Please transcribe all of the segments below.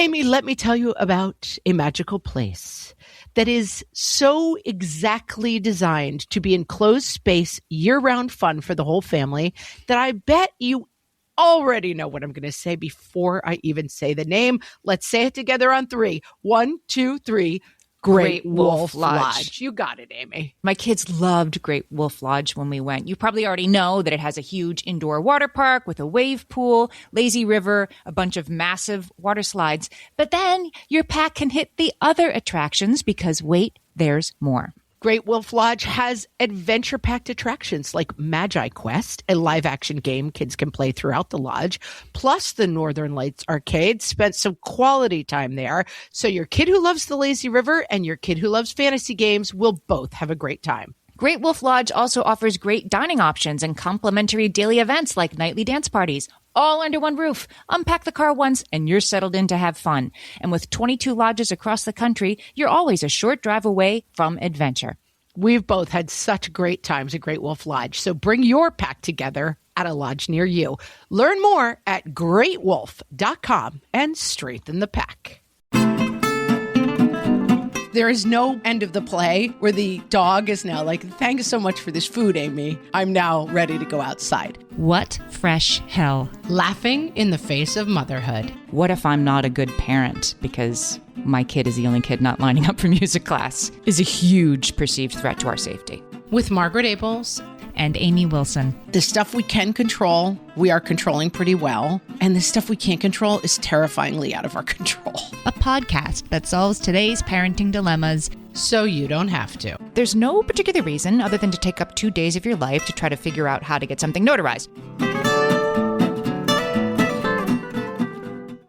Amy, let me tell you about a magical place that is so exactly designed to be enclosed space, year-round fun for the whole family that I bet you already know what I'm going to say before I even say the name. Let's say it together on 3. 1, 2, 3. Great Wolf Lodge. You got it, Amy. My kids loved Great Wolf Lodge when we went. You probably already know that it has a huge indoor water park with a wave pool, lazy river, a bunch of massive water slides. But then your pack can hit the other attractions because, wait, there's more. Great Wolf Lodge has adventure-packed attractions like Magi Quest, a live-action game kids can play throughout the lodge, plus the Northern Lights Arcade. Spent some quality time there, so your kid who loves the lazy river and your kid who loves fantasy games will both have a great time. Great Wolf Lodge also offers great dining options and complimentary daily events like nightly dance parties, all under one roof. Unpack the car once and you're settled in to have fun. And with 22 lodges across the country, you're always a short drive away from adventure. We've both had such great times at Great Wolf Lodge, so bring your pack together at a lodge near you. Learn more at greatwolf.com and strengthen the pack. There is no end of the play where the dog is now like, thanks so much for this food, Amy. I'm now ready to go outside. What fresh hell? Laughing in the face of motherhood. What if I'm not a good parent because my kid is the only kid not lining up for music class? Is a huge perceived threat to our safety. With Margaret Abels and Amy Wilson. The stuff we can control, we are controlling pretty well. And the stuff we can't control is terrifyingly out of our control. A podcast that solves today's parenting dilemmas so you don't have to. There's no particular reason other than to take up 2 days of your life to try to figure out how to get something notarized.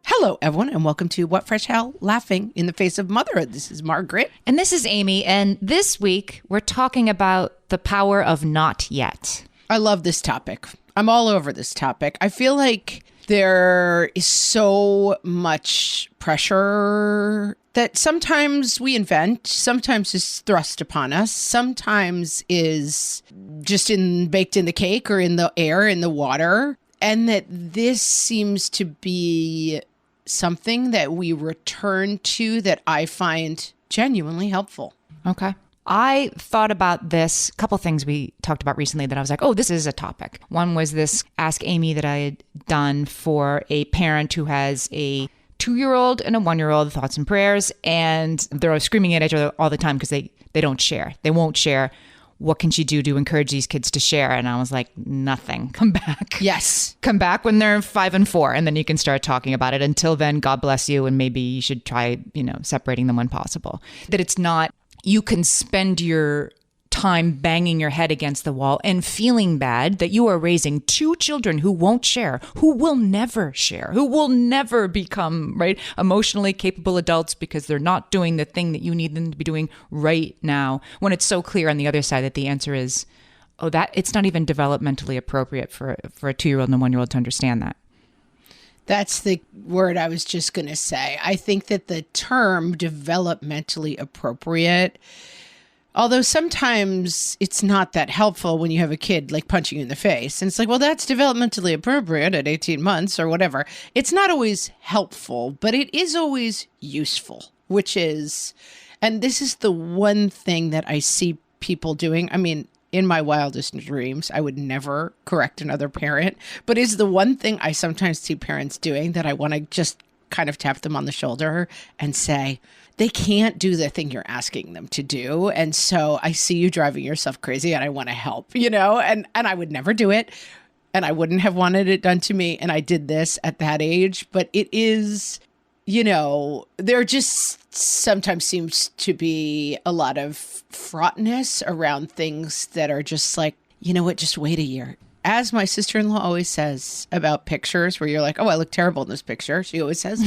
Hello, everyone, and welcome to What Fresh Hell? Laughing in the Face of Motherhood. This is Margaret. And this is Amy. And this week, we're talking about the power of not yet. I love this topic. I'm all over this topic. I feel like there is so much pressure that sometimes we invent, sometimes is thrust upon us, sometimes is just baked in the cake or in the air, in the water. And that this seems to be something that we return to that I find genuinely helpful. Okay. I thought about this, a couple things we talked about recently that I was like, oh, this is a topic. One was this Ask Amy that I had done for a parent who has a 2-year-old and a 1-year-old, thoughts and prayers, and they're screaming at each other all the time because they don't share. They won't share. What can she do to encourage these kids to share? And I was like, nothing. Come back. Yes. Come back when they're 5 and 4, and then you can start talking about it. Until then, God bless you, and maybe you should try, separating them when possible. That it's not, you can spend your time banging your head against the wall and feeling bad that you are raising 2 children who won't share, who will never share, who will never become emotionally capable adults because they're not doing the thing that you need them to be doing right now, when it's so clear on the other side that the answer is, that it's not even developmentally appropriate for a 2-year-old and a 1-year-old to understand that. That's the word I was just going to say. I think that the term developmentally appropriate, although sometimes it's not that helpful when you have a kid like punching you in the face. And it's like, well, that's developmentally appropriate at 18 months or whatever. It's not always helpful, but it is always useful, which is, and this is the one thing that I see people doing. I mean, in my wildest dreams, I would never correct another parent, but is the one thing I sometimes see parents doing that I want to just kind of tap them on the shoulder and say, they can't do the thing you're asking them to do. And so I see you driving yourself crazy and I want to help, and I would never do it. And I wouldn't have wanted it done to me. And I did this at that age, but it is, there just sometimes seems to be a lot of fraughtness around things that are just like, just wait a year. As my sister-in-law always says about pictures where you're like, oh, I look terrible in this picture. She always says,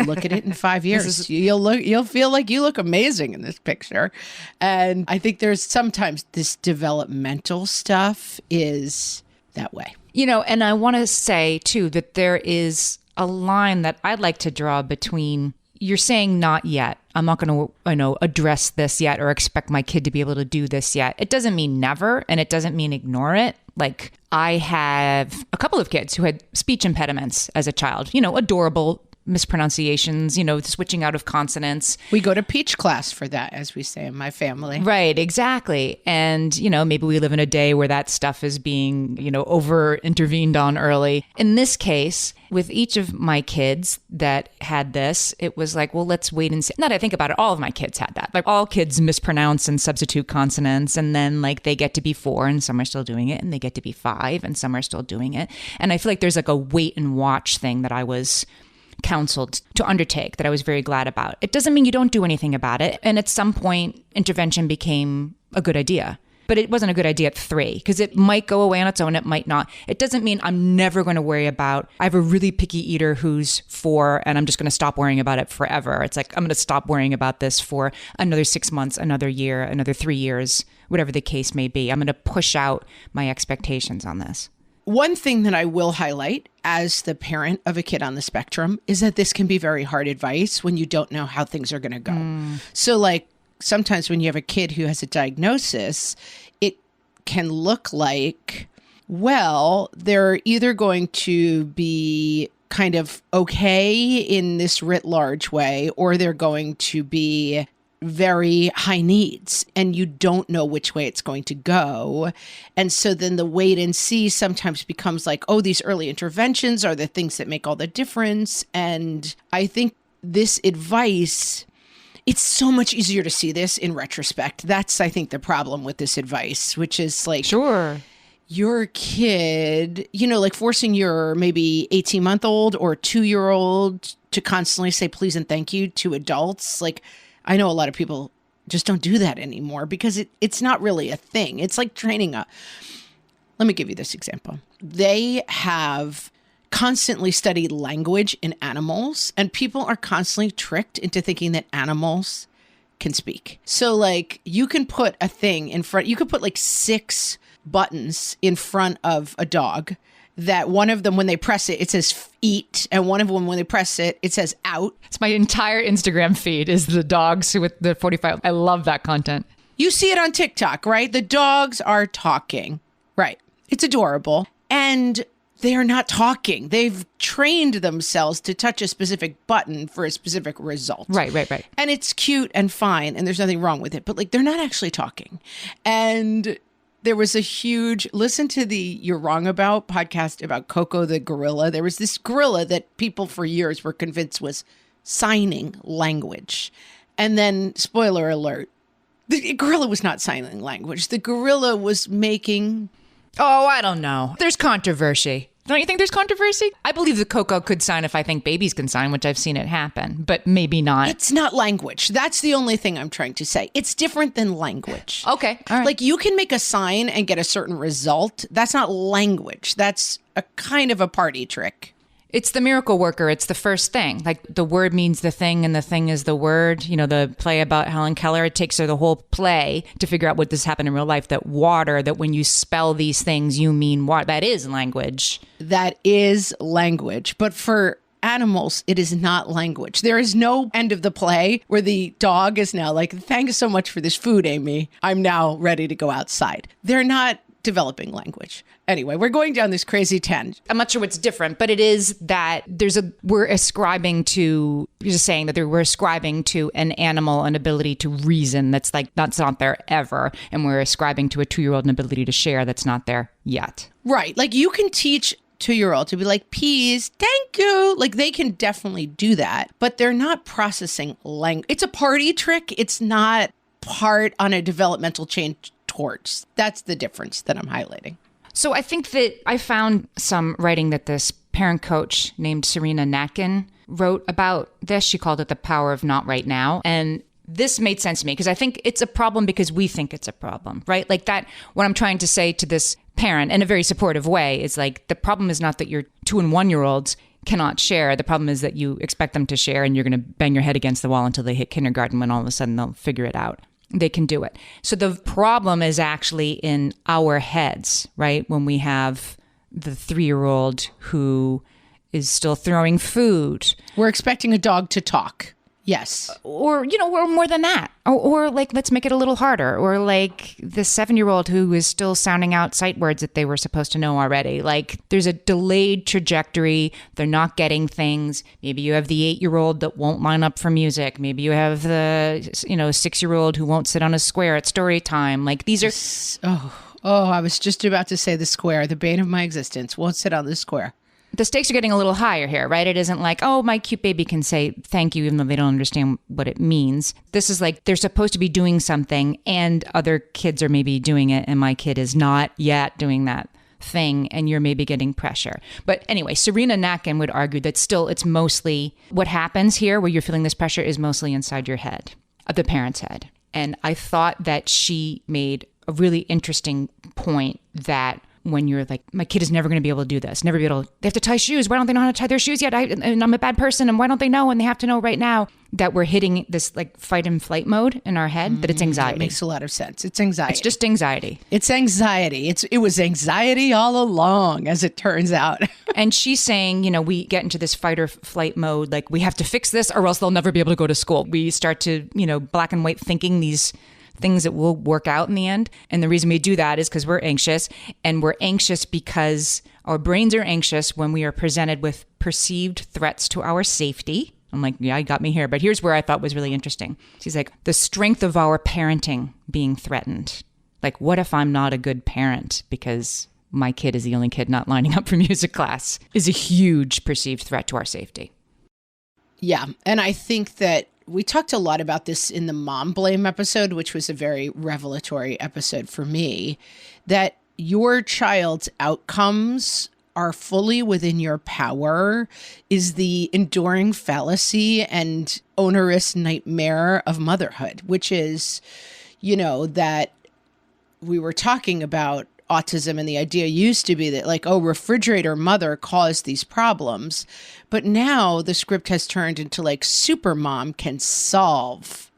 look at it in 5 years. You'll feel like you look amazing in this picture. And I think there's sometimes this developmental stuff is that way. And I want to say too, that there is a line that I'd like to draw between, you're saying not yet. I'm not going to, address this yet or expect my kid to be able to do this yet. It doesn't mean never, and it doesn't mean ignore it. Like, I have a couple of kids who had speech impediments as a child, adorable mispronunciations, switching out of consonants. We go to peach class for that, as we say in my family. Right, exactly. And, maybe we live in a day where that stuff is being, over intervened on early. In this case, with each of my kids that had this, it was like, well, let's wait and see. Now that I think about it, all of my kids had that. Like all kids mispronounce and substitute consonants. And then like they get to be 4 and some are still doing it. And they get to be 5 and some are still doing it. And I feel like there's like a wait and watch thing that I was counseled to undertake that I was very glad about. It doesn't mean you don't do anything about it. And at some point, intervention became a good idea. But it wasn't a good idea at 3 because it might go away on its own. It might not. It doesn't mean I'm never going to worry about, I have a really picky eater who's 4 and I'm just going to stop worrying about it forever. It's like, I'm going to stop worrying about this for another 6 months, another year, another 3 years, whatever the case may be. I'm going to push out my expectations on this. One thing that I will highlight as the parent of a kid on the spectrum is that this can be very hard advice when you don't know how things are going to go. So like sometimes when you have a kid who has a diagnosis, it can look like, well, they're either going to be kind of okay in this writ large way, or they're going to be very high needs and you don't know which way it's going to go. And so then the wait and see sometimes becomes like, oh, these early interventions are the things that make all the difference. And I think this advice, it's so much easier to see this in retrospect. That's, I think, the problem with this advice, which is like, sure, your kid, like forcing your maybe 18-month-old or 2-year-old to constantly say please and thank you to adults. Like, I know a lot of people just don't do that anymore because it's not really a thing. It's like training let me give you this example. They have constantly studied language in animals, and people are constantly tricked into thinking that animals can speak. So like you can put a thing in front, you could put like 6 buttons in front of a dog that one of them, when they press it, it says eat. And one of them, when they press it, it says out. It's my entire Instagram feed is the dogs with the 45. I love that content. You see it on TikTok, right? The dogs are talking, right? It's adorable. And they are not talking. They've trained themselves to touch a specific button for a specific result. Right. And it's cute and fine. And there's nothing wrong with it. But like, they're not actually talking. And there was a huge, listen to the You're Wrong About podcast about Coco the gorilla. There was this gorilla that people for years were convinced was signing language. And then, spoiler alert, the gorilla was not signing language. The gorilla was making... Oh, I don't know. There's controversy. Don't you think there's controversy? I believe the Coco could sign if I think babies can sign, which I've seen it happen, but maybe not. It's not language. That's the only thing I'm trying to say. It's different than language. Okay. All right. Like you can make a sign and get a certain result. That's not language. That's a kind of a party trick. It's the miracle worker. It's the first thing. Like the word means the thing and the thing is the word. The play about Helen Keller, it takes her the whole play to figure out what this happened in real life. That water, that when you spell these things, you mean water. That is language. That is language. But for animals, it is not language. There is no end of the play where the dog is now like, thanks so much for this food, Amy. I'm now ready to go outside. They're not developing language. Anyway, we're going down this crazy tangent. I'm not sure what's different, but it is that we're ascribing to, you're just saying that we're ascribing to an animal an ability to reason that's not there ever. And we're ascribing to a 2-year-old an ability to share that's not there yet. Right. Like you can teach 2-year-old to be like, peas, thank you. Like they can definitely do that, but they're not processing language. It's a party trick. It's not part on a developmental chain towards. That's the difference that I'm highlighting. So I think that I found some writing that this parent coach named Serena Natkin wrote about this. She called it the power of not right now. And this made sense to me because I think it's a problem because we think it's a problem, right? Like that, what I'm trying to say to this parent in a very supportive way is like, the problem is not that your 2 and 1-year-olds cannot share. The problem is that you expect them to share and you're going to bang your head against the wall until they hit kindergarten when all of a sudden they'll figure it out. They can do it. So the problem is actually in our heads, right? When we have the 3-year-old who is still throwing food. We're expecting a dog to talk. Yes. Or, or more than that. Or like, let's make it a little harder. Or like the 7-year-old who is still sounding out sight words that they were supposed to know already. Like there's a delayed trajectory. They're not getting things. Maybe you have the 8-year-old that won't line up for music. Maybe you have the, 6-year-old who won't sit on a square at story time. Like these are... Oh, I was just about to say the square, the bane of my existence. Won't sit on the square. The stakes are getting a little higher here, right? It isn't like, oh, my cute baby can say thank you, even though they don't understand what it means. This is like they're supposed to be doing something and other kids are maybe doing it and my kid is not yet doing that thing and you're maybe getting pressure. But anyway, Serena Natkin would argue that still it's mostly what happens here where you're feeling this pressure is mostly inside your head, the parent's head. And I thought that she made a really interesting point that when you're like, my kid is never going to be able to do this, never be able to, they have to tie shoes. Why don't they know how to tie their shoes yet? And I'm a bad person. And why don't they know? And they have to know right now that we're hitting this like fight and flight mode in our head, that it's anxiety. That makes a lot of sense. It's anxiety. It's just anxiety. It's anxiety. It was anxiety all along, as it turns out. And she's saying, we get into this fight or flight mode. Like we have to fix this or else they'll never be able to go to school. We start to, black and white thinking these things that will work out in the end. And the reason we do that is because we're anxious. And we're anxious because our brains are anxious when we are presented with perceived threats to our safety. I'm like, yeah, you got me here. But here's where I thought was really interesting. She's like, the strength of our parenting being threatened. Like, what if I'm not a good parent because my kid is the only kid not lining up for music class is a huge perceived threat to our safety. Yeah. And I think that we talked a lot about this in the mom blame episode, which was a very revelatory episode for me, that your child's outcomes are fully within your power is the enduring fallacy and onerous nightmare of motherhood, which is, that we were talking about autism and the idea used to be that like, oh, refrigerator mother caused these problems. But now the script has turned into like super mom can solve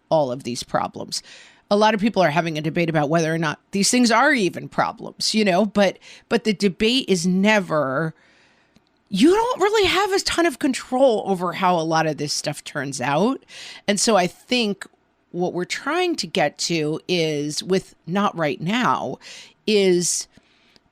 all of these problems. A lot of people are having a debate about whether or not these things are even problems, but the debate is never, you don't really have a ton of control over how a lot of this stuff turns out. And so I think what we're trying to get to is with not right now is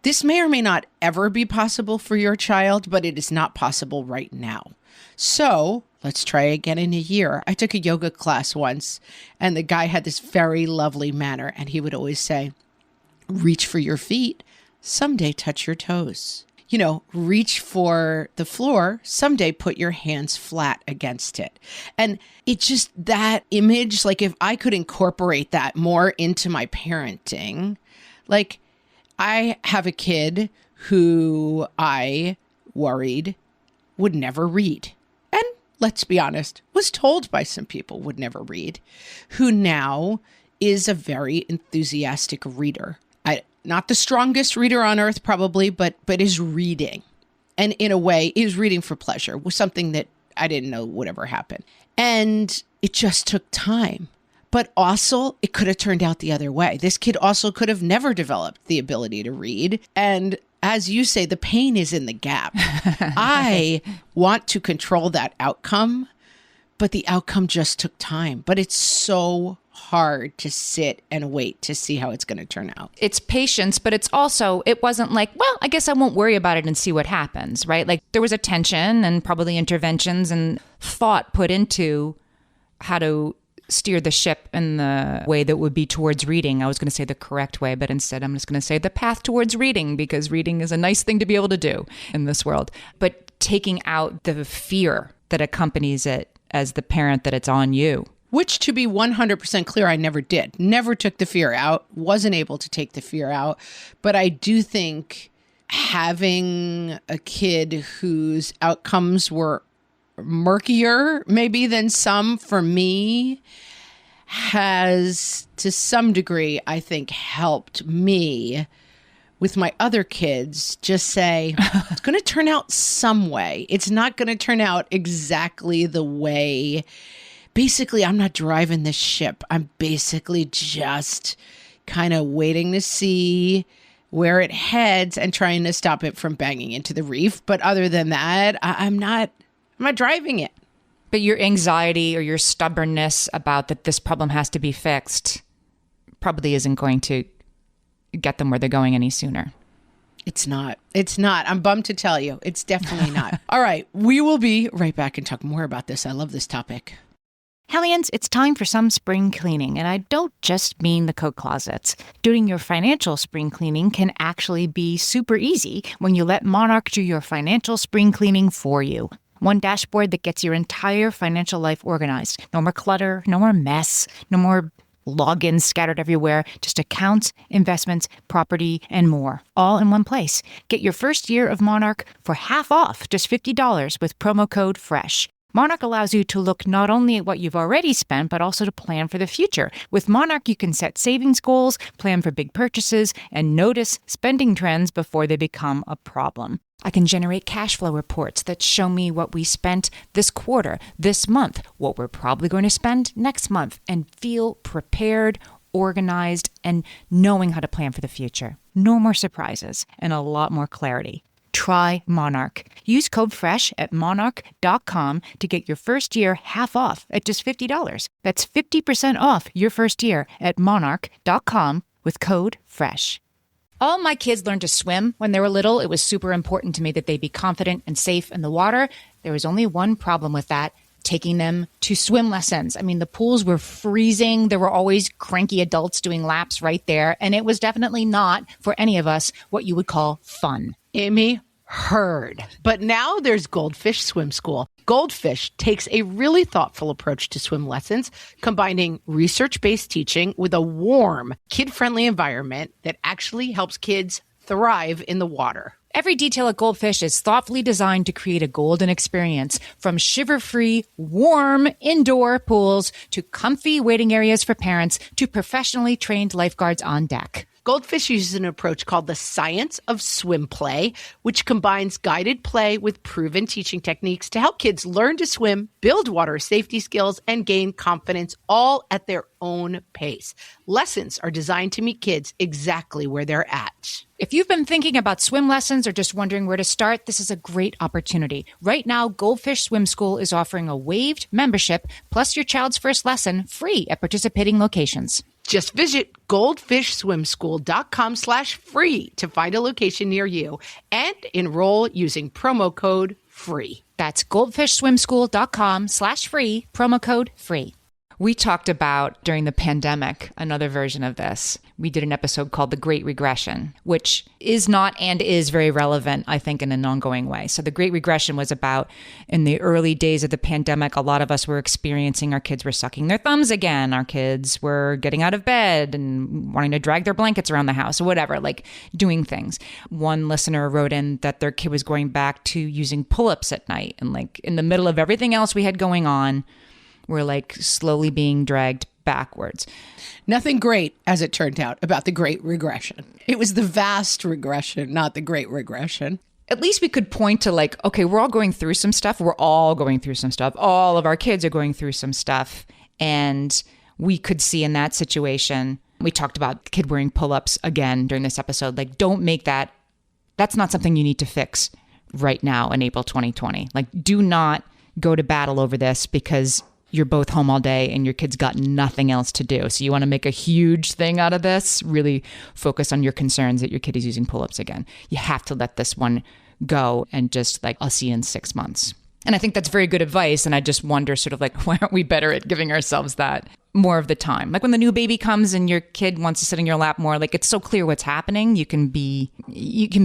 this may or may not ever be possible for your child, but it is not possible right now. So let's try again in a year. I took a yoga class once and the guy had this very lovely manner and he would always say, reach for your feet, someday touch your toes. Reach for the floor, someday put your hands flat against it. And it just, that image, like if I could incorporate that more into my parenting, like I have a kid who I worried would never read. And let's be honest, was told by some people would never read, who now is a very enthusiastic reader. Not the strongest reader on earth, probably, but is reading. And in a way, is reading for pleasure, was something that I didn't know would ever happen. And it just took time. But also, it could have turned out the other way. This kid also could have never developed the ability to read. And as you say, the pain is in the gap. I want to control that outcome, but the outcome just took time. But it's so hard to sit and wait to see how it's going to turn out. It's patience, but it's also, it wasn't like, well, I guess I won't worry about it and see what happens, right? Like there was attention and probably interventions and thought put into how to steer the ship in the way that would be towards reading. I was going to say the correct way, but instead I'm just going to say the path towards reading, because reading is a nice thing to be able to do in this world. But taking out the fear that accompanies it as the parent, that it's on you. Which, to be 100% clear, I never did. Never took the fear out. Wasn't able to take the fear out. But I do think having a kid whose outcomes were murkier maybe than some for me has, to some degree, I think, helped me with my other kids just say, it's going to turn out some way. It's not going to turn out exactly the way. Basically, I'm not driving this ship. I'm basically just kind of waiting to see where it heads and trying to stop it from banging into the reef. But other than that, I'm not driving it. But your anxiety or your stubbornness about that this problem has to be fixed probably isn't going to get them where they're going any sooner. It's not. It's not. I'm bummed to tell you. It's definitely not. All right. We will be right back and talk more about this. I love this topic. Hellions, it's time for some spring cleaning, and I don't just mean the coat closets. Doing your financial spring cleaning can actually be super easy when you let Monarch do your financial spring cleaning for you. One dashboard that gets your entire financial life organized. No more clutter, no more mess, no more logins scattered everywhere, just accounts, investments, property, and more, all in one place. Get your first year of Monarch for half off, just $50 with promo code FRESH. Monarch allows you to look not only at what you've already spent, but also to plan for the future. With Monarch, you can set savings goals, plan for big purchases, and notice spending trends before they become a problem. I can generate cash flow reports that show me what we spent this quarter, this month, what we're probably going to spend next month, and feel prepared, organized, and knowing how to plan for the future. No more surprises and a lot more clarity. Try Monarch. Use code FRESH at monarch.com to get your first year half off at just $50. That's 50% off your first year at monarch.com with code FRESH. All my kids learned to swim when they were little. It was super important to me that they be confident and safe in the water. There was only one problem with that: taking them to swim lessons. I mean, the pools were freezing. There were always cranky adults doing laps right there. And it was definitely not, for any of us, what you would call fun. Amy, heard. But now there's Goldfish Swim School. Goldfish takes a really thoughtful approach to swim lessons, combining research-based teaching with a warm, kid-friendly environment that actually helps kids thrive in the water. Every detail at Goldfish is thoughtfully designed to create a golden experience, from shiver-free, warm indoor pools to comfy waiting areas for parents to professionally trained lifeguards on deck. Goldfish uses an approach called the science of swim play, which combines guided play with proven teaching techniques to help kids learn to swim, build water safety skills, and gain confidence, all at their own pace. Lessons are designed to meet kids exactly where they're at. If you've been thinking about swim lessons or just wondering where to start, this is a great opportunity. Right now, Goldfish Swim School is offering a waived membership plus your child's first lesson free at participating locations. Just visit goldfishswimschool.com/free to find a location near you and enroll using promo code FREE. That's goldfishswimschool.com/free, promo code FREE. We talked about, during the pandemic, another version of this. We did an episode called The Great Regression, which is not and is very relevant, I think, in an ongoing way. So the Great Regression was about, in the early days of the pandemic, a lot of us were experiencing our kids were sucking their thumbs again. Our kids were getting out of bed and wanting to drag their blankets around the house or whatever, like doing things. One listener wrote in that their kid was going back to using pull-ups at night. And like in the middle of everything else we had going on, we're like slowly being dragged backwards. Nothing great, as it turned out, about the Great Regression. It was the vast regression, not the Great Regression. At least we could point to like, okay, we're all going through some stuff. We're all going through some stuff. All of our kids are going through some stuff. And we could see in that situation, we talked about the kid wearing pull-ups again during this episode. Like, don't make that. That's not something you need to fix right now in April 2020. Like, do not go to battle over this because you're both home all day and your kid's got nothing else to do. So you want to make a huge thing out of this, really focus on your concerns that your kid is using pull-ups again. You have to let this one go and just like, I'll see you in 6 months. And I think that's very good advice. And I just wonder sort of like, why aren't we better at giving ourselves that more of the time? Like when the new baby comes and your kid wants to sit in your lap more, like it's so clear what's happening. You can be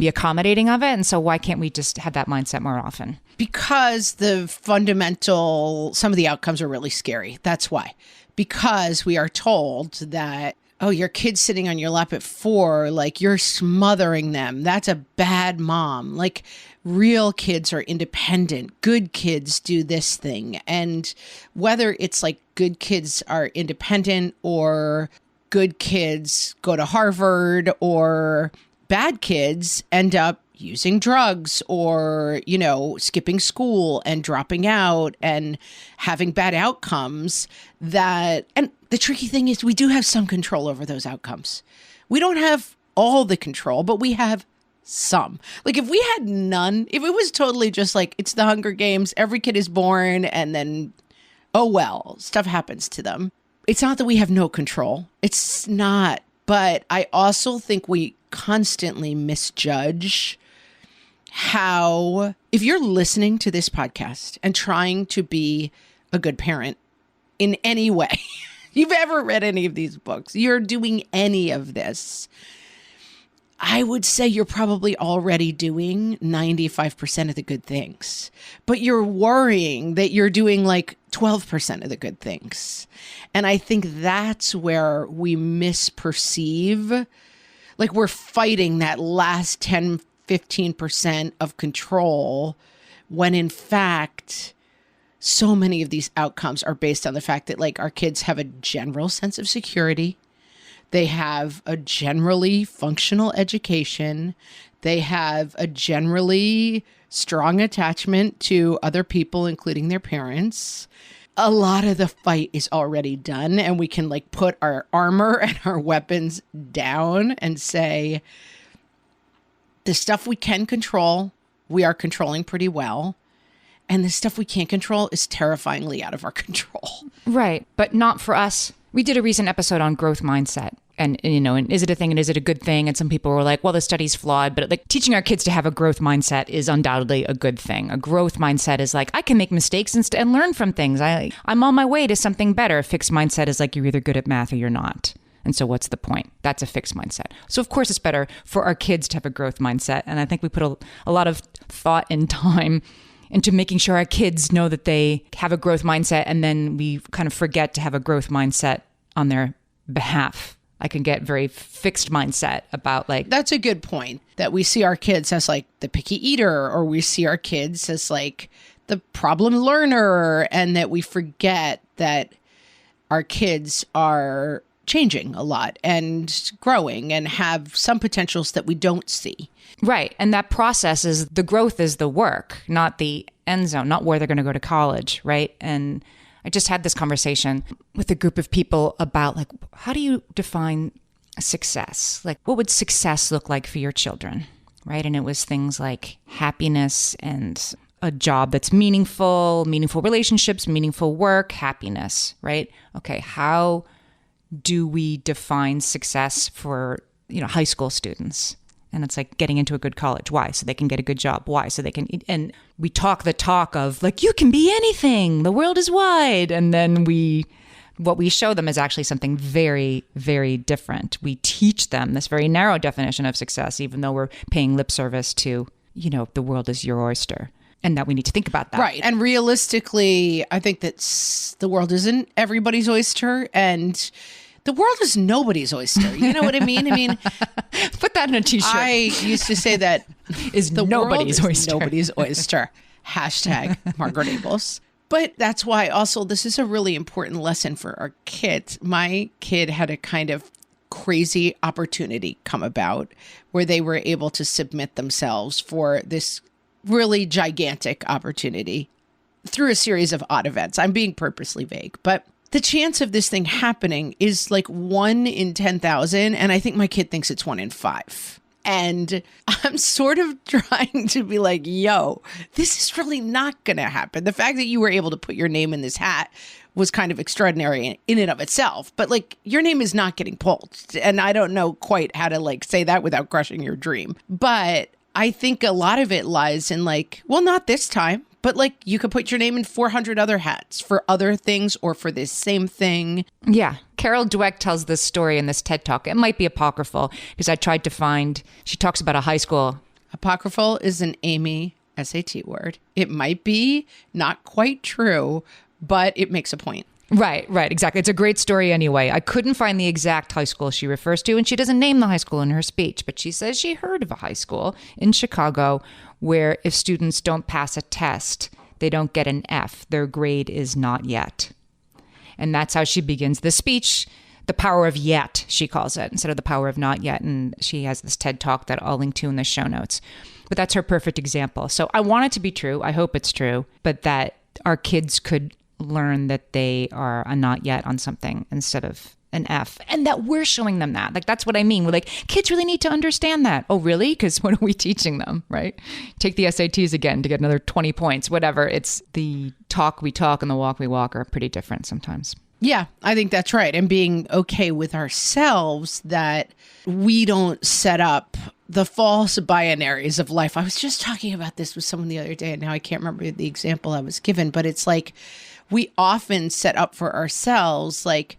accommodating of it. And so why can't we just have that mindset more often? Because some of the outcomes are really scary. That's why. Because we are told that, oh, your kid's sitting on your lap at 4, like you're smothering them. That's a bad mom. Like real kids are independent. Good kids do this thing. And whether it's like good kids are independent or good kids go to Harvard or bad kids end up using drugs or, skipping school and dropping out and having bad outcomes and the tricky thing is we do have some control over those outcomes. We don't have all the control, but we have some. Like if we had none, if it was totally just like it's the Hunger Games, every kid is born and then oh, well, stuff happens to them. It's not that we have no control. It's not. But I also think we constantly misjudge how, if you're listening to this podcast and trying to be a good parent in any way, you've ever read any of these books, you're doing any of this, I would say you're probably already doing 95% of the good things, but you're worrying that you're doing like 12% of the good things. And I think that's where we misperceive, like we're fighting that last 10, 15% of control, when in fact, so many of these outcomes are based on the fact that like our kids have a general sense of security. They have a generally functional education. They have a generally strong attachment to other people, including their parents. A lot of the fight is already done, and we can like put our armor and our weapons down and say, the stuff we can control, we are controlling pretty well. And the stuff we can't control is terrifyingly out of our control. Right. But not for us. We did a recent episode on growth mindset. And is it a thing and is it a good thing? And some people were like, well, the study's flawed. But like teaching our kids to have a growth mindset is undoubtedly a good thing. A growth mindset is like, I can make mistakes and learn from things. I'm on my way to something better. A fixed mindset is like, you're either good at math or you're not. And so what's the point? That's a fixed mindset. So of course it's better for our kids to have a growth mindset. And I think we put a lot of thought and time into making sure our kids know that they have a growth mindset, and then we kind of forget to have a growth mindset on their behalf. I can get very fixed mindset about like... That's a good point, that we see our kids as like the picky eater, or we see our kids as like the problem learner, and that we forget that our kids are changing a lot and growing and have some potentials that we don't see. Right. And that process is, the growth is the work, not the end zone, not where they're going to go to college. Right. And I just had this conversation with a group of people about like, how do you define success? Like, what would success look like for your children? Right. And it was things like happiness and a job that's meaningful relationships, meaningful work, happiness. Right. Okay. How do we define success for, high school students? And it's like getting into a good college. Why? So they can get a good job. Why? So they can eat. And we talk the talk of like, you can be anything. The world is wide. And then what we show them is actually something very, very different. We teach them this very narrow definition of success, even though we're paying lip service to, the world is your oyster. And that we need to think about that. Right. And realistically, I think that the world isn't everybody's oyster, and the world is nobody's oyster. You know what I mean? Put that in a t-shirt. I used to say that is the nobody's world oyster. Is nobody's oyster. Hashtag Margaret Abels. But that's why also this is a really important lesson for our kids. My kid had a kind of crazy opportunity come about where they were able to submit themselves for this really gigantic opportunity through a series of odd events. I'm being purposely vague, but the chance of this thing happening is like 1 in 10,000. And I think my kid thinks it's 1 in 5. And I'm sort of trying to be like, yo, this is really not going to happen. The fact that you were able to put your name in this hat was kind of extraordinary in and of itself. But like, your name is not getting pulled. And I don't know quite how to like say that without crushing your dream. But I think a lot of it lies in like, well, not this time, but like you could put your name in 400 other hats for other things or for this same thing. Yeah. Carol Dweck tells this story in this TED Talk. It might be apocryphal because I tried to find, she talks about a high school. Apocryphal is an Amy SAT word. It might be not quite true, but it makes a point. Right, exactly. It's a great story anyway. I couldn't find the exact high school she refers to, and she doesn't name the high school in her speech, but she says she heard of a high school in Chicago where if students don't pass a test, they don't get an F. Their grade is not yet. And that's how she begins the speech. The power of yet, she calls it, instead of the power of not yet. And she has this TED Talk that I'll link to in the show notes. But that's her perfect example. So I want it to be true. I hope it's true, but that our kids could learn that they are a not yet on something instead of an F, and that we're showing them that. Like, that's what I mean. We're like, kids really need to understand that. Oh, really? Because what are we teaching them, right? Take the SATs again to get another 20 points, whatever. It's the talk we talk and the walk we walk are pretty different sometimes. Yeah, I think that's right. And being okay with ourselves that we don't set up the false binaries of life. I was just talking about this with someone the other day, and now I can't remember the example I was given, but it's like we often set up for ourselves, like,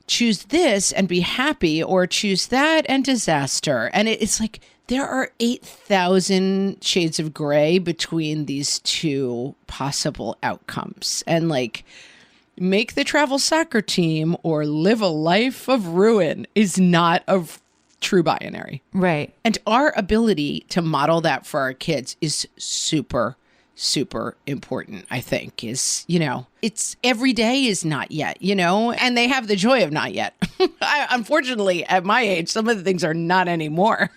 choose this and be happy, or choose that and disaster. And it's like there are 8,000 shades of gray between these two possible outcomes. And like, make the travel soccer team or live a life of ruin is not a true binary. Right. And our ability to model that for our kids is super important, I think, is, it's every day is not yet, and they have the joy of not yet. Unfortunately, at my age, some of the things are not anymore.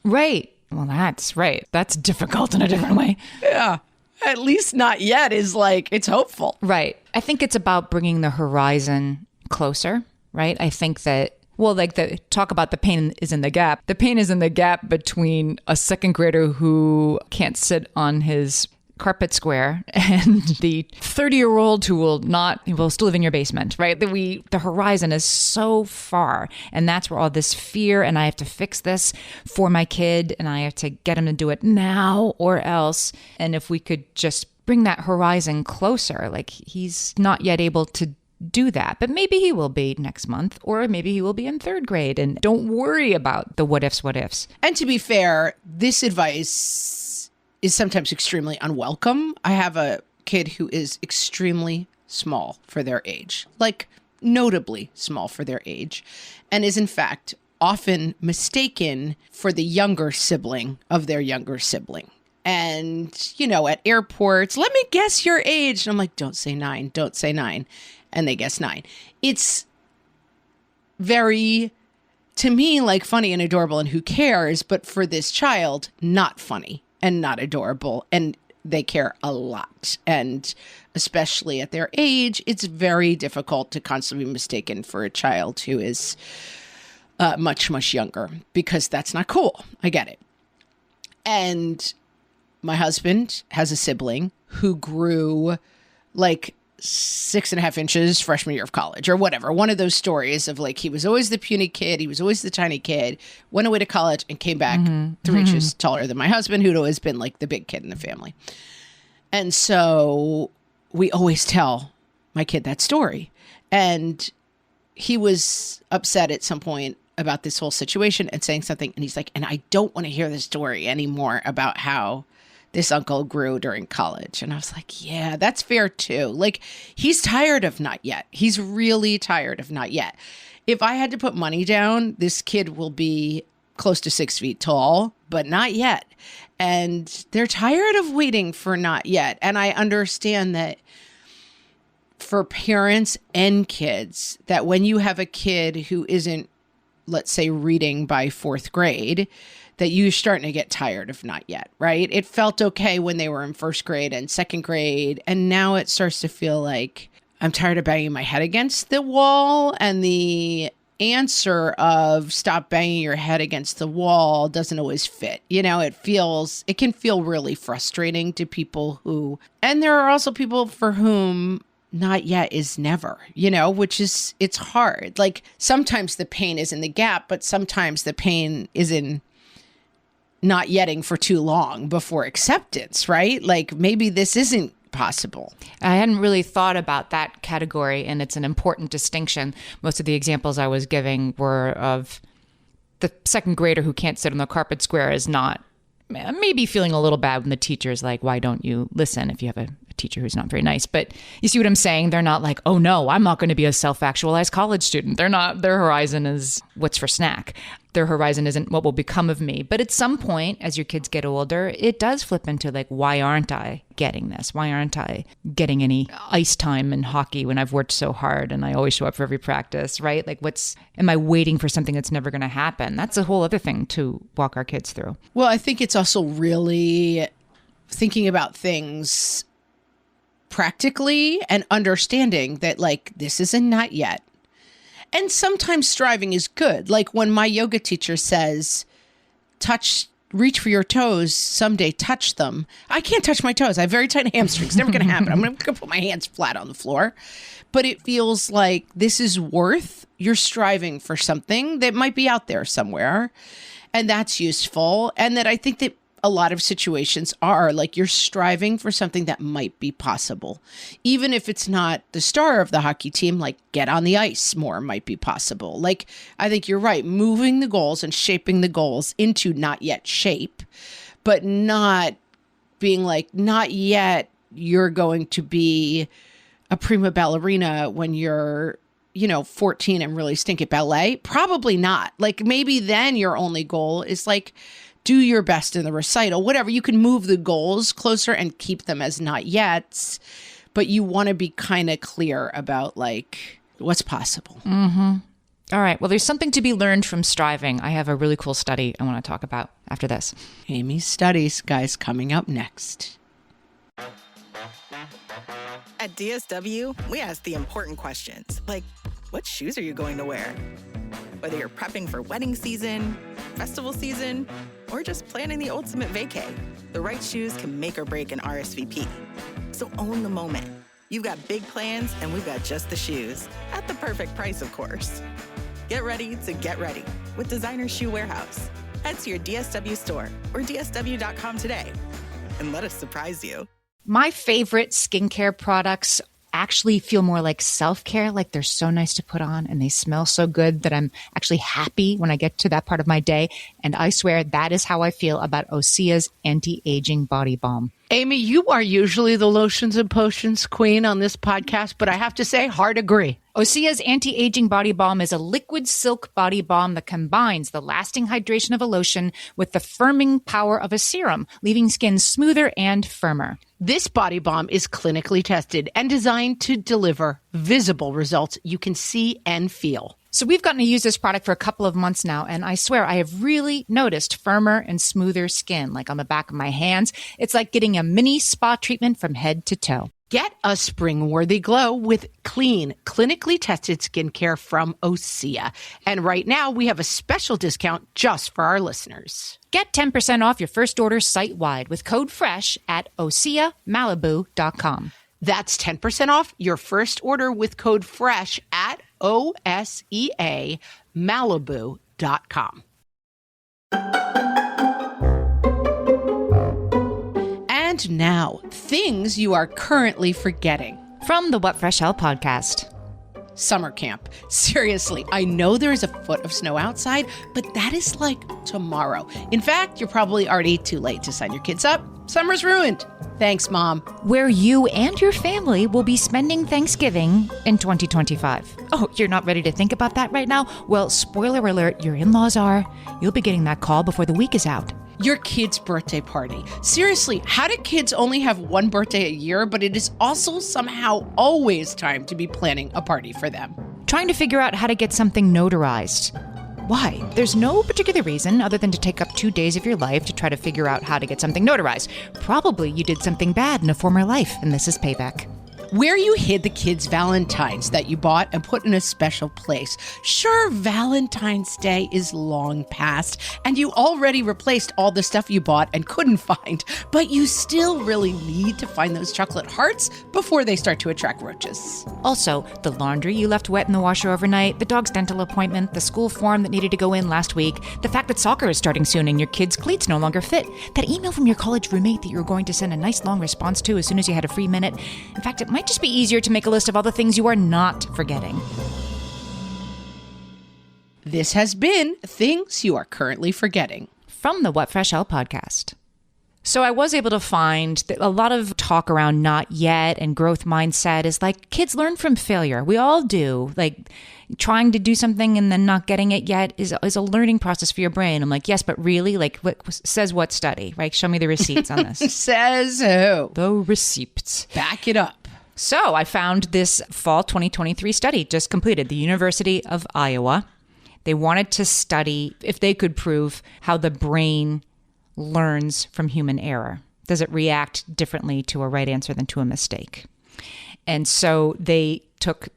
Right. Well, that's right. That's difficult in a different way. Yeah. At least not yet is like, it's hopeful. Right. I think it's about bringing the horizon closer, right? I think that, well, like talk about the pain is in the gap. The pain is in the gap between a second grader who can't sit on his carpet square and the 30-year-old who will still live in your basement, right? The horizon is so far, and that's where all this fear, and I have to fix this for my kid, and I have to get him to do it now or else. And if we could just bring that horizon closer, like, he's not yet able to do that, but maybe he will be next month, or maybe he will be in third grade, and don't worry about the what ifs. And to be fair, this advice is sometimes extremely unwelcome. I have a kid who is extremely small for their age, like notably small for their age, and is in fact often mistaken for the younger sibling of their younger sibling. And, at airports, let me guess your age. And I'm like, don't say 9. And they guess 9. It's very, to me, like, funny and adorable, and who cares? But for this child, not funny and not adorable. And they care a lot. And especially at their age, it's very difficult to constantly be mistaken for a child who is much, much younger, because that's not cool. I get it. And my husband has a sibling who grew like 6.5 inches freshman year of college or whatever. One of those stories of like, he was always the puny kid. He was always the tiny kid, went away to college and came back 3 inches taller than my husband, who'd always been like the big kid in the family. And so we always tell my kid that story. And he was upset at some point about this whole situation and saying something. And he's like, and I don't want to hear the story anymore about how this uncle grew during college. And I was like, yeah, that's fair too. Like, he's tired of not yet. He's really tired of not yet. If I had to put money down, this kid will be close to 6 feet tall, but not yet. And they're tired of waiting for not yet. And I understand that for parents and kids, that when you have a kid who isn't, let's say, reading by 4th grade, that you're starting to get tired of not yet, right? It felt okay when they were in 1st grade and 2nd grade. And now it starts to feel like I'm tired of banging my head against the wall. And the answer of stop banging your head against the wall doesn't always fit. It can feel really frustrating to people who, and there are also people for whom not yet is never, which is, it's hard. Like, sometimes the pain is in the gap, but sometimes the pain is in not yetting for too long before acceptance, right? Like, maybe this isn't possible. I hadn't really thought about that category, and it's an important distinction. Most of the examples I was giving were of the 2nd grader who can't sit on the carpet square is not maybe feeling a little bad when the teacher's like, why don't you listen, if you have a teacher who's not very nice. But you see what I'm saying? They're not like, oh no, I'm not going to be a self-actualized college student. They're not, their horizon is what's for snack. Their horizon isn't what will become of me. But at some point, as your kids get older, it does flip into like, why aren't I getting this? Why aren't I getting any ice time in hockey when I've worked so hard and I always show up for every practice, right? Like, am I waiting for something that's never going to happen? That's a whole other thing to walk our kids through. Well, I think it's also really thinking about things practically and understanding that, like, this is a not yet. And sometimes striving is good. Like when my yoga teacher says, reach for your toes, someday touch them. I can't touch my toes. I have very tight hamstrings. Never going to happen. I'm going to put my hands flat on the floor. But it feels like this is you're striving for something that might be out there somewhere. And that's useful. And that I think that a lot of situations are like you're striving for something that might be possible. Even if it's not the star of the hockey team, like get on the ice more might be possible. Like, I think you're right. Moving the goals and shaping the goals into not yet shape, but not being like, not yet you're going to be a prima ballerina when you're 14 and really stink at ballet. Probably not. Like maybe then your only goal is like, do your best in the recital, whatever. You can move the goals closer and keep them as not yet, but you want to be kind of clear about like what's possible. Mm-hmm. All right. Well, there's something to be learned from striving. I have a really cool study I want to talk about after this. Amy's studies, guys, coming up next. At DSW, we ask the important questions, like what shoes are you going to wear? Whether you're prepping for wedding season, festival season, or just planning the ultimate vacay, the right shoes can make or break an RSVP. So own the moment. You've got big plans, and we've got just the shoes. At the perfect price, of course. Get ready to get ready with Designer Shoe Warehouse. Head to your DSW store or dsw.com today and let us surprise you. My favorite skincare products actually feel more like self-care, like they're so nice to put on and they smell so good that I'm actually happy when I get to that part of my day. And I swear that is how I feel about Osea's anti-aging body balm. Amy, you are usually the lotions and potions queen on this podcast, but I have to say, hard agree. Osea's anti-aging body balm is a liquid silk body balm that combines the lasting hydration of a lotion with the firming power of a serum, leaving skin smoother and firmer. This body balm is clinically tested and designed to deliver visible results you can see and feel. So we've gotten to use this product for a couple of months now, and I swear I have really noticed firmer and smoother skin, like on the back of my hands. It's like getting a mini spa treatment from head to toe. Get a spring-worthy glow with clean, clinically tested skincare from Osea. And right now, we have a special discount just for our listeners. Get 10% off your first order site-wide with code FRESH at OseaMalibu.com. That's 10% off your first order with code FRESH at OSEAMalibu.com. And now, things you are currently forgetting. From the What Fresh Hell podcast. Summer camp. Seriously, I know there is a foot of snow outside, but that is like tomorrow. In fact, you're probably already too late to sign your kids up. Summer's ruined. Thanks, Mom. Where you and your family will be spending Thanksgiving in 2025. Oh, you're not ready to think about that right now? Well, spoiler alert, your in-laws are. You'll be getting that call before the week is out. Your kid's birthday party. Seriously, how do kids only have one birthday a year, but it is also somehow always time to be planning a party for them? Trying to figure out how to get something notarized. Why? There's no particular reason other than to take up 2 days of your life to try to figure out how to get something notarized. Probably you did something bad in a former life, and this is payback. Where you hid the kids' Valentines that you bought and put in a special place. Sure, Valentine's Day is long past, and you already replaced all the stuff you bought and couldn't find, but you still really need to find those chocolate hearts before they start to attract roaches. Also, the laundry you left wet in the washer overnight, the dog's dental appointment, the school form that needed to go in last week, the fact that soccer is starting soon and your kids' cleats no longer fit, that email from your college roommate that you were going to send a nice long response to as soon as you had a free minute. In fact, it might just be easier to make a list of all the things you are not forgetting. This has been Things You Are Currently Forgetting. From the What Fresh Hell podcast. So I was able to find that a lot of talk around not yet and growth mindset is like kids learn from failure. We all do. Like trying to do something and then not getting it yet is a learning process for your brain. I'm like, yes, but really? Like what says what study, right? Show me the receipts on this. Says who? The receipts. Back it up. So I found this fall 2023 study just completed, the University of Iowa. They wanted to study if they could prove how the brain learns from human error. Does it react differently to a right answer than to a mistake? And so they took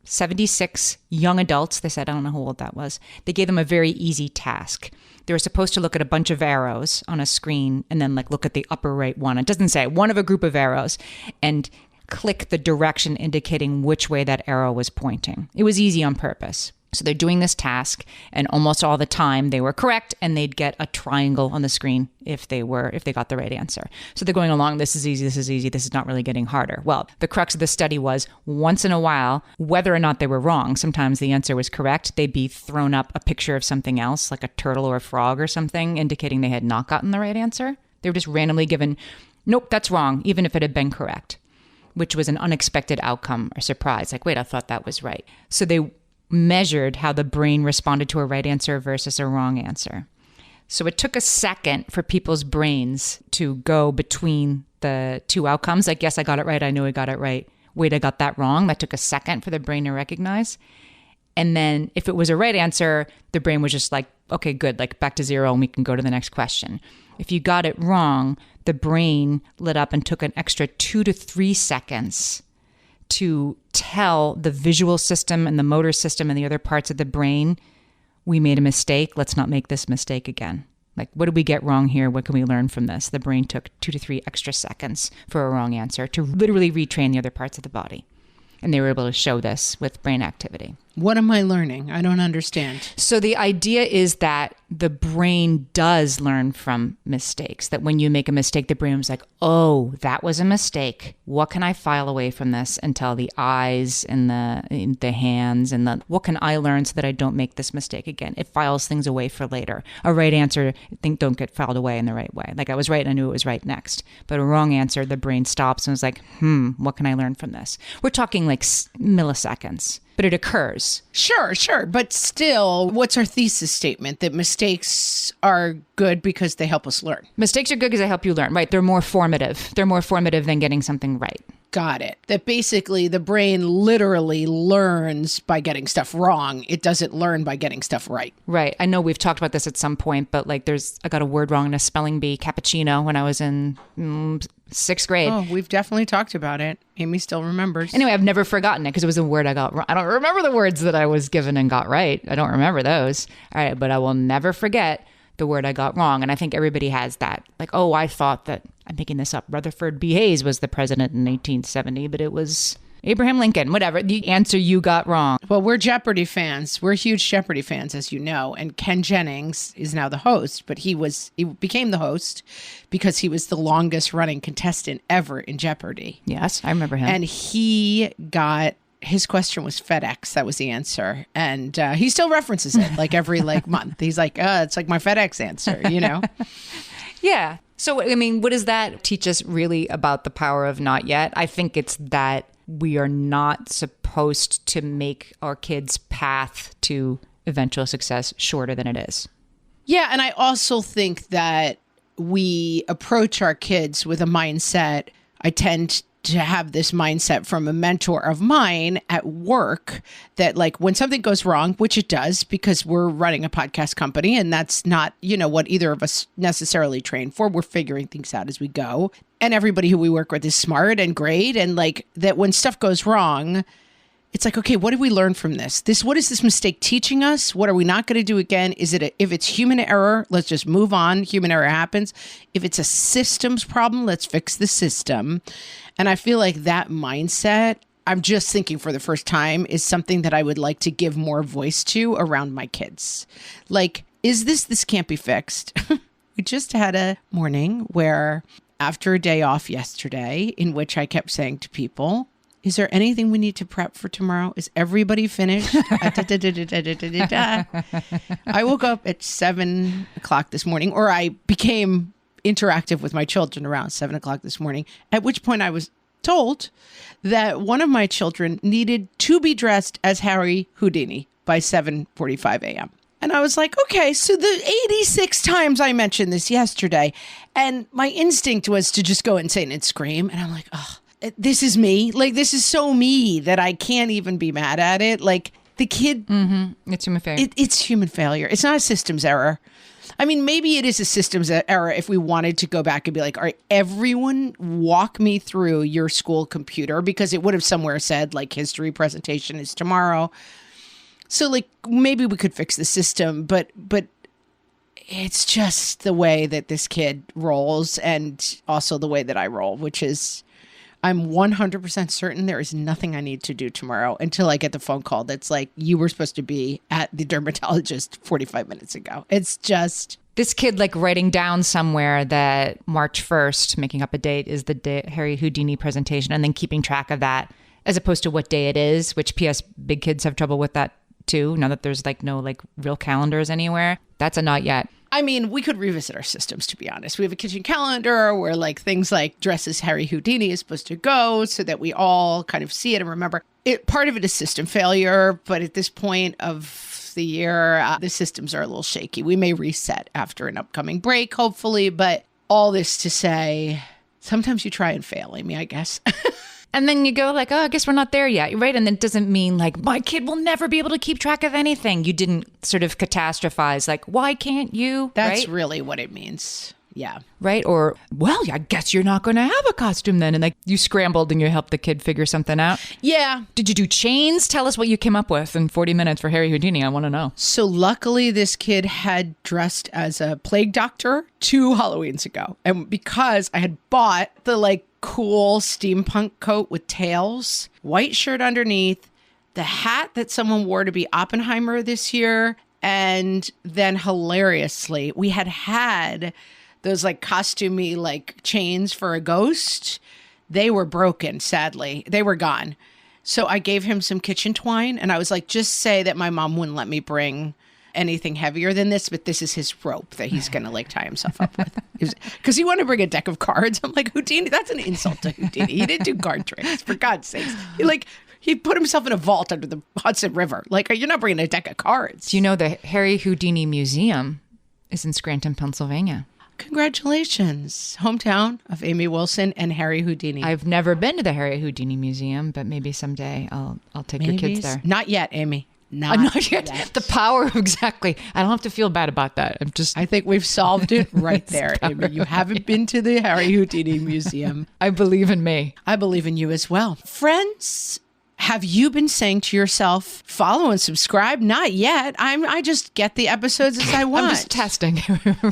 76 young adults. They said, I don't know how old that was. They gave them a very easy task. They were supposed to look at a bunch of arrows on a screen and then like look at the upper right one. It doesn't say one of a group of arrows and click the direction indicating which way that arrow was pointing. It was easy on purpose. So they're doing this task, and almost all the time they were correct, and they'd get a triangle on the screen if they got the right answer. So they're going along, this is easy, this is not really getting harder. Well, the crux of the study was once in a while, whether or not they were wrong, sometimes the answer was correct, they'd be thrown up a picture of something else, like a turtle or a frog or something, indicating they had not gotten the right answer. They were just randomly given, nope, that's wrong, even if it had been correct, which was an unexpected outcome or surprise. Like, wait, I thought that was right. So they measured how the brain responded to a right answer versus a wrong answer. So it took a second for people's brains to go between the two outcomes. Like, yes, I got it right. I knew I got it right. Wait, I got that wrong. That took a second for the brain to recognize. And then if it was a right answer, the brain was just like, okay, good, like back to zero and we can go to the next question. If you got it wrong, the brain lit up and took an extra 2 to 3 seconds to tell the visual system and the motor system and the other parts of the brain, we made a mistake. Let's not make this mistake again. Like, what did we get wrong here? What can we learn from this? The brain took 2 to 3 extra seconds for a wrong answer to literally retrain the other parts of the body. And they were able to show this with brain activity. What am I learning? I don't understand. So the idea is that the brain does learn from mistakes, that when you make a mistake, the brain was like, oh, that was a mistake. What can I file away from this and tell the eyes and the hands and what can I learn so that I don't make this mistake again? It files things away for later. A right answer, don't get filed away in the right way. Like I was right and I knew it was right next. But a wrong answer, the brain stops and was like, what can I learn from this? We're talking like milliseconds. But it occurs. Sure. But still, what's our thesis statement? That mistakes are good because they help us learn. Mistakes are good because they help you learn. Right. They're more formative. They're more formative than getting something right. Got it. That basically the brain literally learns by getting stuff wrong. It doesn't learn by getting stuff right. Right. I know we've talked about this at some point, but like I got a word wrong in a spelling bee, cappuccino, when I was in 6th grade. Oh, we've definitely talked about it. Amy still remembers. Anyway, I've never forgotten it because it was a word I got wrong. I don't remember the words that I was given and got right. I don't remember those. All right. But I will never forget the word I got wrong. And I think everybody has that. Like, oh, I thought that, I'm making this up, Rutherford B. Hayes was the president in 1870, but it was Abraham Lincoln, whatever. The answer you got wrong. Well, we're Jeopardy fans. We're huge Jeopardy fans, as you know. And Ken Jennings is now the host, but he became the host because he was the longest running contestant ever in Jeopardy. Yes, I remember him. And his question was FedEx. That was the answer. And he still references it like every month. He's like, it's like my FedEx answer, you know? Yeah. So, I mean, what does that teach us really about the power of not yet? I think it's that we are not supposed to make our kids' path to eventual success shorter than it is. Yeah. And I also think that we approach our kids with a mindset. I tend to have this mindset from a mentor of mine at work that like when something goes wrong, which it does because we're running a podcast company and that's not, what either of us necessarily train for. We're figuring things out as we go. And everybody who we work with is smart and great. And like that when stuff goes wrong, it's like, okay, what did we learn from this? What is this mistake teaching us? What are we not going to do again? If it's human error, let's just move on. Human error happens. If it's a systems problem, let's fix the system. And I feel like that mindset, I'm just thinking for the first time, is something that I would like to give more voice to around my kids. Like, this can't be fixed. We just had a morning where after a day off yesterday in which I kept saying to people, is there anything we need to prep for tomorrow? Is everybody finished? I woke up at 7 o'clock this morning, or I became interactive with my children around 7 o'clock this morning, at which point I was told that one of my children needed to be dressed as Harry Houdini by 7:45 a.m. And I was like, okay, so the 86 times I mentioned this yesterday, and my instinct was to just go insane and scream. And I'm like, oh, this is me. Like, this is so me that I can't even be mad at it. Like, the kid... It's human failure. It's human failure. It's not a systems error. I mean, maybe it is a systems error if we wanted to go back and be like, all right, everyone walk me through your school computer, because it would have somewhere said like history presentation is tomorrow. So like maybe we could fix the system, but it's just the way that this kid rolls, and also the way that I roll, which is I'm 100% certain there is nothing I need to do tomorrow until I get the phone call that's like, you were supposed to be at the dermatologist 45 minutes ago. It's just... This kid like writing down somewhere that March 1st, making up a date, is the day Harry Houdini presentation, and then keeping track of that as opposed to what day it is, which PS big kids have trouble with that too, now that there's like no like real calendars anywhere. That's a not yet. I mean, we could revisit our systems, to be honest. We have a kitchen calendar where like things like dresses Harry Houdini is supposed to go so that we all kind of see it and remember it. Part of it is system failure, but at this point of the year, the systems are a little shaky. We may reset after an upcoming break, hopefully, but all this to say, sometimes you try and fail, Amy, I guess. And then you go like, oh, I guess we're not there yet, right? And it doesn't mean like, my kid will never be able to keep track of anything. You didn't sort of catastrophize like, why can't you? That's right? really what it means. Yeah. Right? Or, well, I guess you're not going to have a costume then. And like you scrambled and you helped the kid figure something out. Yeah. Did you do chains? Tell us what you came up with in 40 minutes for Harry Houdini. I want to know. So luckily this kid had dressed as a plague doctor 2 Halloweens ago. And because I had bought the like cool steampunk coat with tails, white shirt underneath, the hat that someone wore to be Oppenheimer this year, and then hilariously, we had those like costumey like chains for a ghost. They were broken, sadly. They were gone. So I gave him some kitchen twine, and I was like, just say that my mom wouldn't let me bring anything heavier than this, but this is his rope that he's going to like tie himself up with. Because he wanted to bring a deck of cards. I'm like, Houdini, that's an insult to Houdini. He didn't do card tricks, for God's sakes. He put himself in a vault under the Hudson River. Like, you're not bringing a deck of cards. Do you know the Harry Houdini Museum is in Scranton, Pennsylvania? Congratulations. Hometown of Amy Wilson and Harry Houdini. I've never been to the Harry Houdini Museum, but maybe someday I'll take your kids there. Not yet, Amy. Not yet. The power, exactly. I don't have to feel bad about that. I think we've solved it right there, Amy. You haven't been to the Harry Houdini Museum. I believe in me. I believe in you as well. Friends, have you been saying to yourself, follow and subscribe? Not yet. I just get the episodes as I want. I'm just testing.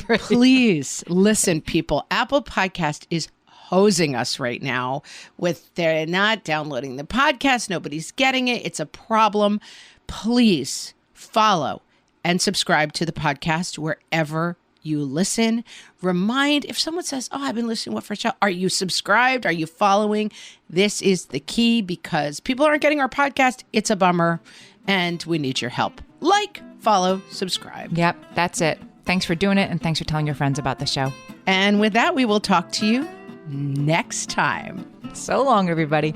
Right. Please listen, people. Apple Podcast is hosing us right now with they're not downloading the podcast. Nobody's getting it. It's a problem. Please follow and subscribe to the podcast wherever you listen. Remind if someone says, oh, I've been listening, what first show? Are you subscribed? Are you following? This is the key because people aren't getting our podcast. It's a bummer and we need your help. Like, follow, subscribe. Yep, that's it. Thanks for doing it and thanks for telling your friends about the show. And with that, we will talk to you next time. So long, everybody.